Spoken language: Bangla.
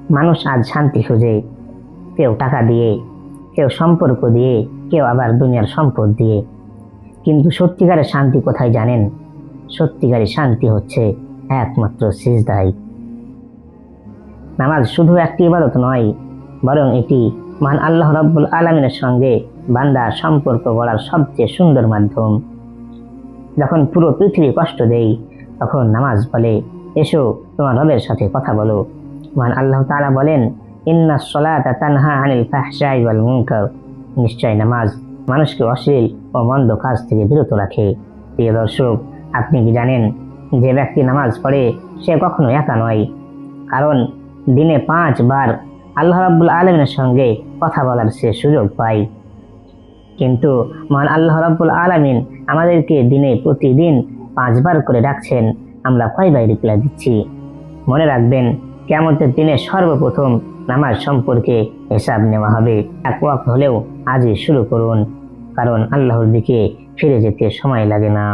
মানুষ আজ শান্তি খুঁজে, কেউ টাকা দিয়ে, কেউ সম্পর্ক দিয়ে, কেউ আবার দুনিয়ার সম্পদ দিয়ে। কিন্তু সত্যিকারের শান্তি কোথায় জানেন? সত্যিকারের শান্তি হচ্ছে একমাত্র সিজদায়। নামাজ শুধু একটি ইবাদত নয়, বরং এটি মহান আল্লাহ রাব্বুল আলামিনের সঙ্গে বান্দার সম্পর্ক গড়ার সবচেয়ে সুন্দর মাধ্যম। যখন পুরো পৃথিবী কষ্ট দেয়, তখন নামাজ বলে, এসো তোমার রবের সাথে কথা বলো। মহান আল্লাহ তাআলা বলেন, ইন্নাস সালাতা তানহা আনিল ফাহশাই ওয়াল মুনকার। নিশ্চয় নামাজ মানুষকে অশ্লীল ও মন্দ কাজ থেকে বিরত রাখে। প্রিয় দর্শক, আপনি কি জানেন, যে ব্যক্তি নামাজ পড়ে সে কখনো একা নয়, কারণ দিনে 5 বার আল্লাহ রাব্বুল আলামিনের সঙ্গে কথা বলার সে সুযোগ পায়। কিন্তু মহান আল্লাহ রাব্বুল আলামিন আমাদেরকে দিনে প্রতিদিন 5 বার করে ডাকছেন, আমরা কয়বার রিপ্লাই দিচ্ছি? মনে রাখবেন, কিয়ামতের দিনে সর্বপ্রথম নামাজ সম্পর্কে হিসাব নেওয়া হবে। এক ওয়াক্ত হলেও আজই শুরু করুন, কারণ আল্লাহর দিকে ফিরে যেতে সময় লাগে না।